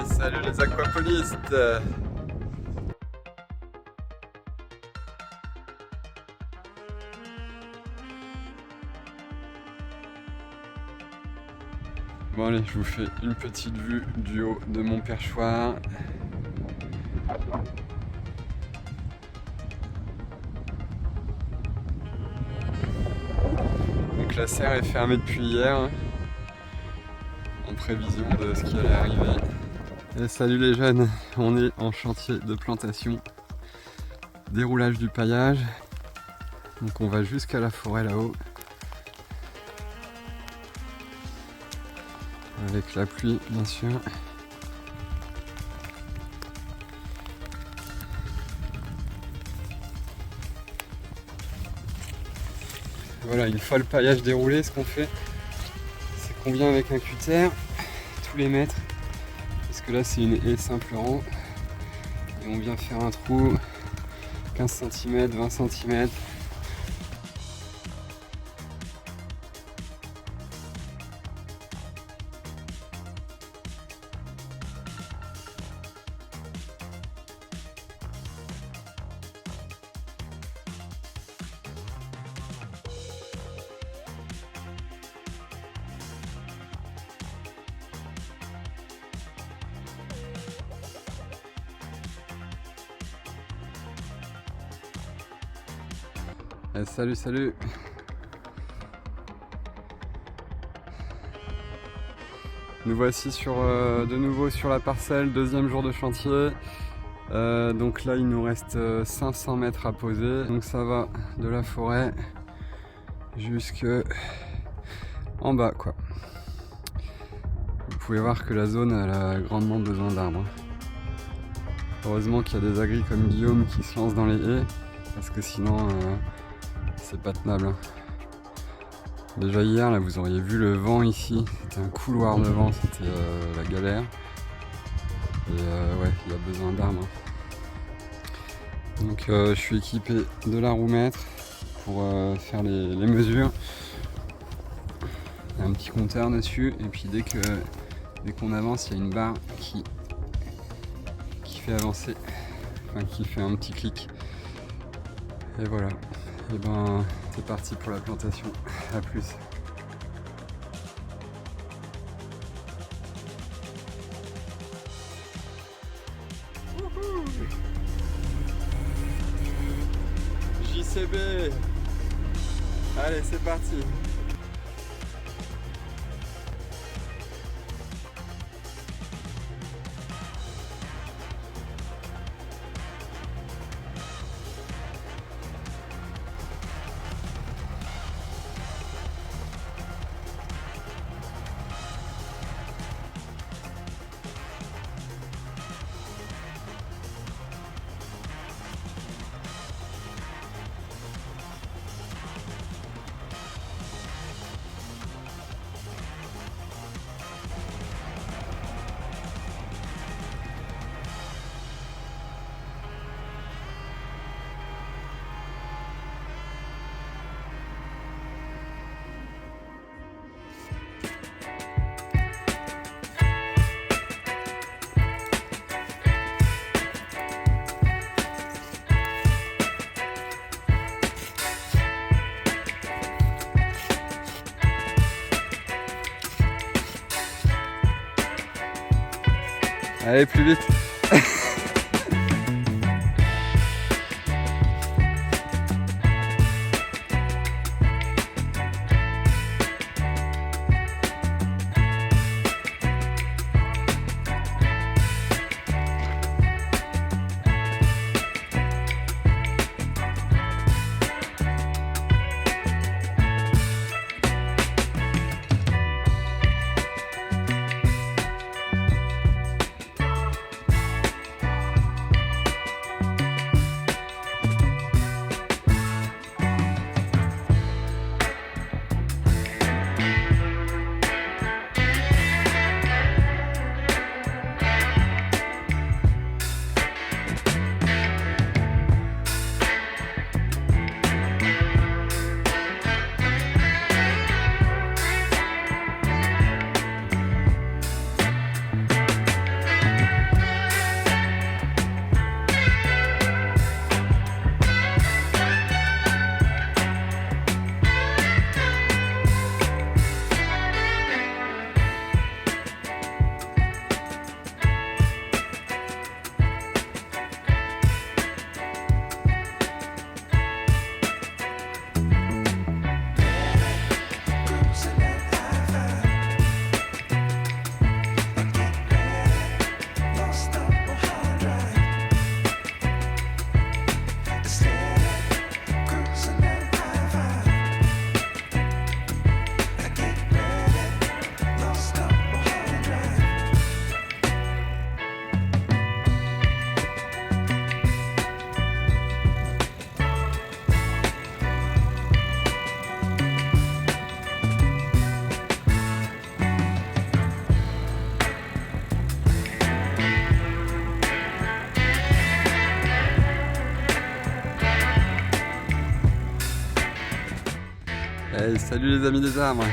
Salut les aquaponistes. Bon allez, je vous fais une petite vue du haut de mon perchoir. Donc la serre est fermée depuis hier, en prévision de ce qui allait arriver. Et salut les jeunes, on est en chantier de plantation, déroulage du paillage. Donc on va jusqu'à la forêt là-haut. Avec la pluie bien sûr. Voilà, une fois le paillage déroulé, ce qu'on fait, c'est qu'on vient avec un cutter tous les mètres, parce que là c'est une haie simple rang, et on vient faire un trou 15 cm, 20 cm. Salut. Nous voici de nouveau sur la parcelle, deuxième jour de chantier. Donc là il nous reste 500 mètres à poser. Donc ça va de la forêt jusque en bas quoi. Vous pouvez voir que la zone elle a grandement besoin d'arbres. Heureusement qu'il y a des agris comme Guillaume qui se lancent dans les haies, parce que sinon c'est pas tenable. Déjà hier là vous auriez vu le vent ici, c'était un couloir de vent, c'était la galère. Et ouais, il y a besoin d'arbres. Donc je suis équipé de la roue-mètre pour faire les mesures. Il y a un petit compteur dessus et puis dès qu'on avance, il y a une barre qui fait avancer, enfin qui fait un petit clic. Et voilà. Et ben c'est parti pour la plantation. A plus. JCB. Allez, c'est parti. Allez, plus vite. Hey, salut les amis des arbres.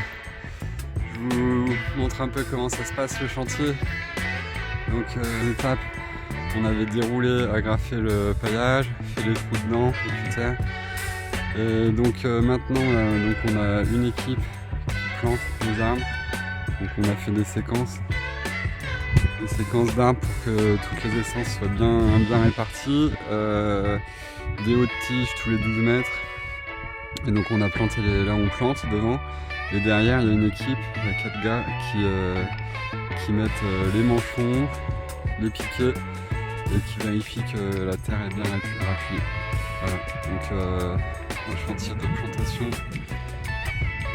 Je vous montre un peu comment ça se passe le chantier. Donc l'étape, on avait déroulé, agrafé le paillage, fait les trous dedans, etc. Et donc maintenant donc on a une équipe qui plante les arbres. Donc on a fait des séquences d'arbres pour que toutes les essences soient bien réparties. Des hautes tiges tous les 12 mètres. Et donc on a planté là on plante devant. Et derrière il y a une équipe, il y a 4 gars qui mettent les manchons, les piquets et qui vérifient que la terre est bien appuyée. Voilà, donc un chantier de plantation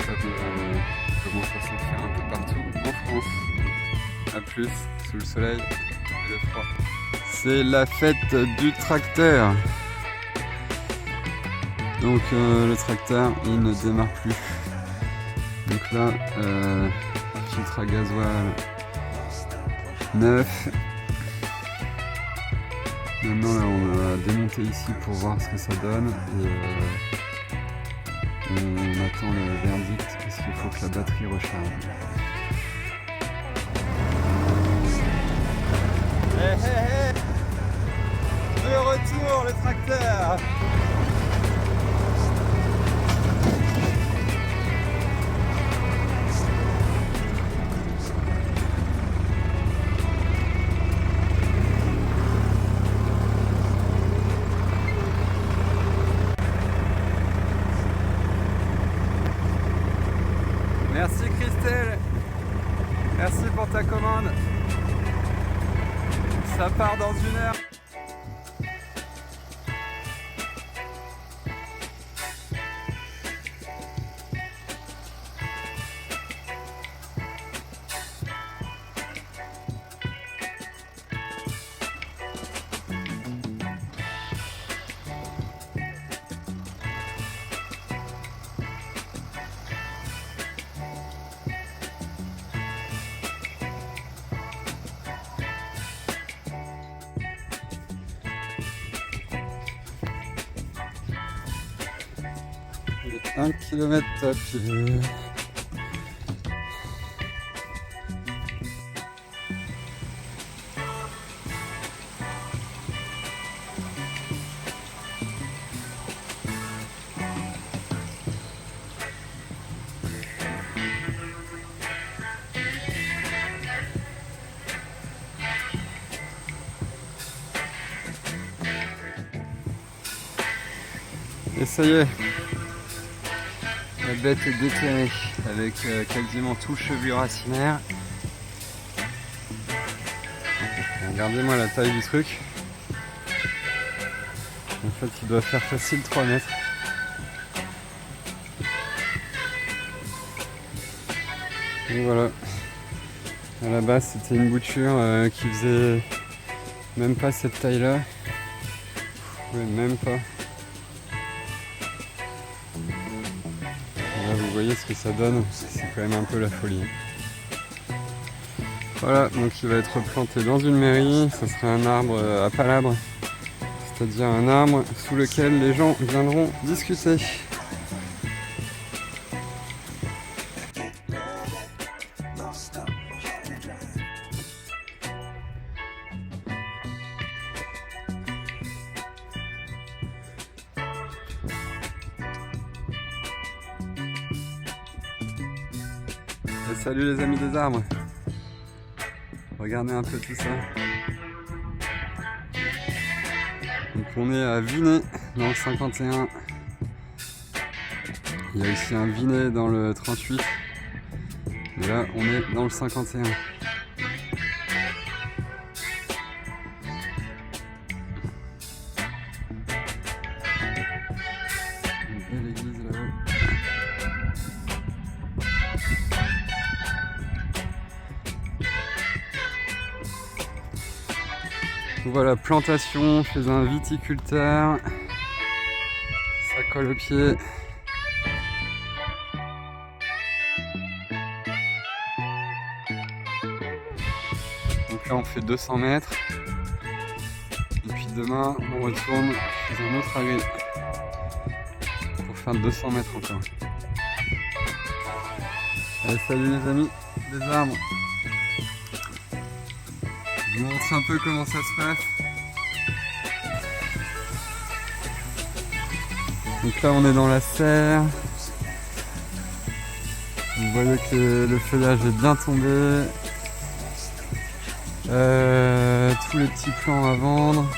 comme commence à s'en faire un peu partout en France. A plus, sous le soleil et le froid. C'est la fête du tracteur. Donc le tracteur il ne démarre plus. Donc là, filtre à gasoil neuf. Maintenant là on va démonter ici pour voir ce que ça donne. Et on attend le verdict parce qu'il faut que la batterie recharge. Hey, hey, hey. De retour le tracteur. Merci Christelle, merci pour ta commande. Ça part dans 1 heure. Et 1 km à pied. Et ça y est, la bête est déterrée avec quasiment tout le chevelu racinaire. Regardez-moi la taille du truc. En fait, il doit faire facile 3 mètres. Et voilà. À la base, c'était une bouture qui faisait même pas cette taille-là. Oui, même pas. Là, vous voyez ce que ça donne, c'est quand même un peu la folie. Voilà, donc il va être planté dans une mairie, ce sera un arbre à palabre, c'est-à-dire un arbre sous lequel les gens viendront discuter. Et salut les amis des arbres. Regardez un peu tout ça. Donc on est à Vinay dans le 51. Il y a aussi un Vinay dans le 38. Et là on est dans le 51. Une belle église là-haut. Voilà, plantation chez un viticulteur. Ça colle au pied. Donc là on fait 200 mètres. Et puis demain on retourne chez un autre agri pour faire 200 mètres encore. Allez, salut les amis des arbres. Je vous montre un peu comment ça se passe. Donc là on est dans la serre. Vous voyez que le feuillage est bien tombé. Tous les petits plants à vendre.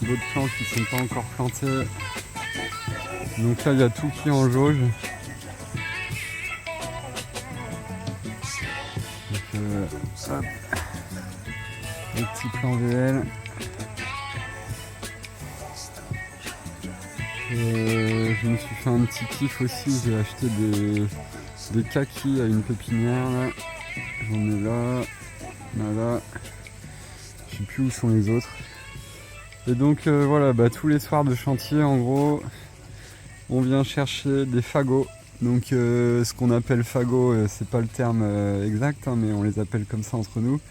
D'autres plants qui ne sont pas encore plantés. Donc là il y a tout qui est en jauge. Donc, hop. Les petits plants VL. Je me suis fait un petit kiff aussi, j'ai acheté des kakis à une pépinière là. J'en ai là, je sais plus où sont les autres. Et donc voilà, tous les soirs de chantier en gros, on vient chercher des fagots. Donc ce qu'on appelle fagots, c'est pas le terme exact, hein, mais on les appelle comme ça entre nous.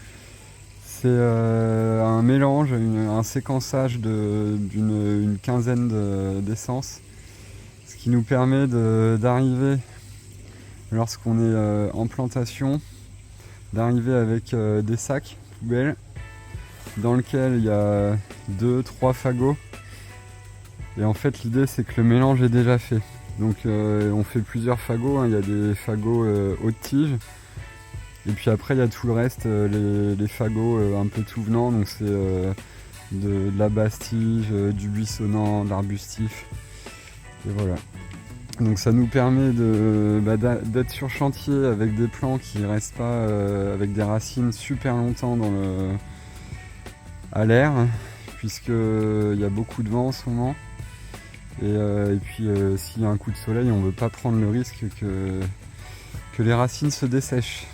C'est un mélange, un séquençage d'une quinzaine d'essences, ce qui nous permet d'arriver, lorsqu'on est en plantation, d'arriver avec des sacs poubelles dans lesquels il y a 2-3 fagots. Et en fait l'idée c'est que le mélange est déjà fait. Donc on fait plusieurs fagots, hein. Il y a des fagots haute tige. Et puis après il y a tout le reste, les fagots un peu tout venant, donc c'est de la basse tige, du buissonnant, de l'arbustif. Et voilà. Donc ça nous permet d'être sur chantier avec des plants qui restent pas avec des racines super longtemps à l'air, puisqu'il y a beaucoup de vent en ce moment. Et puis s'il y a un coup de soleil, on ne veut pas prendre le risque que les racines se dessèchent.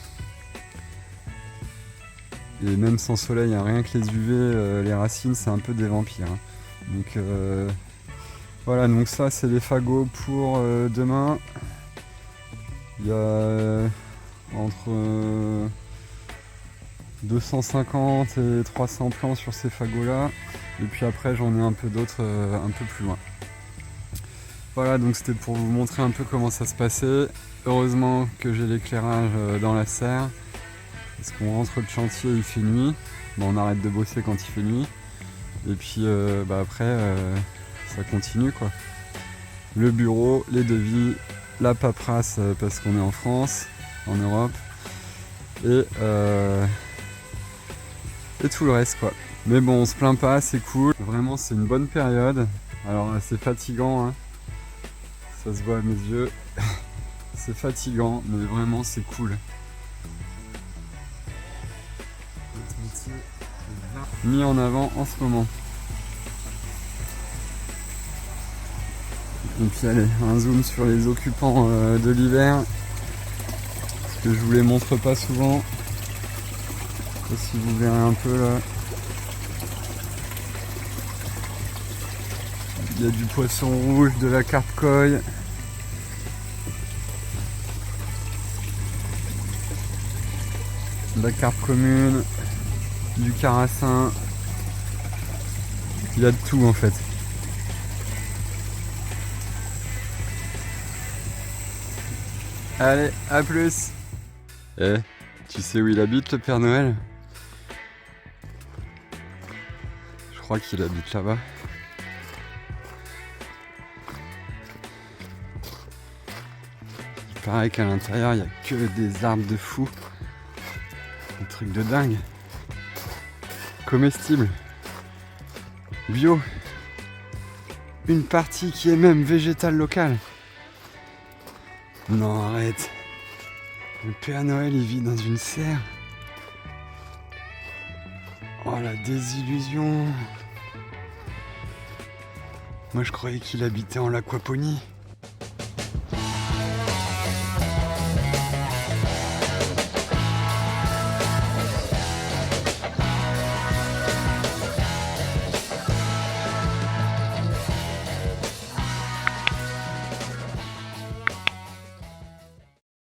Et même sans soleil, hein, rien que les UV, les racines, c'est un peu des vampires. Hein. Donc voilà, donc ça c'est les fagots pour demain. Il y a entre 250 et 300 plants sur ces fagots là. Et puis après j'en ai un peu d'autres un peu plus loin. Voilà, donc c'était pour vous montrer un peu comment ça se passait. Heureusement que j'ai l'éclairage dans la serre. Parce qu'on rentre de chantier, il fait nuit. On arrête de bosser quand il fait nuit. Et puis après, ça continue quoi. Le bureau, les devis, la paperasse parce qu'on est en France, en Europe. Et tout le reste quoi. Mais bon, on se plaint pas, c'est cool. Vraiment, c'est une bonne période. Alors c'est fatigant, hein. Ça se voit à mes yeux. C'est fatigant, mais vraiment c'est cool. Mis en avant en ce moment. Et puis allez, un zoom sur les occupants de l'hiver. Parce que je vous les montre pas souvent. Je sais pas si vous verrez un peu là. Il y a du poisson rouge, de la carpe koi. De la carpe commune. Du carassin. Il y a de tout en fait. Allez, à plus. Tu sais où il habite le Père Noël? Je crois qu'il habite là-bas. Il paraît qu'à l'intérieur il n'y a que des arbres de fou. Un truc de dingue. Comestible. Bio. Une partie qui est même végétale locale. Non, arrête. Le Père Noël, il vit dans une serre. Oh, la désillusion. Moi, je croyais qu'il habitait en Laquaponie.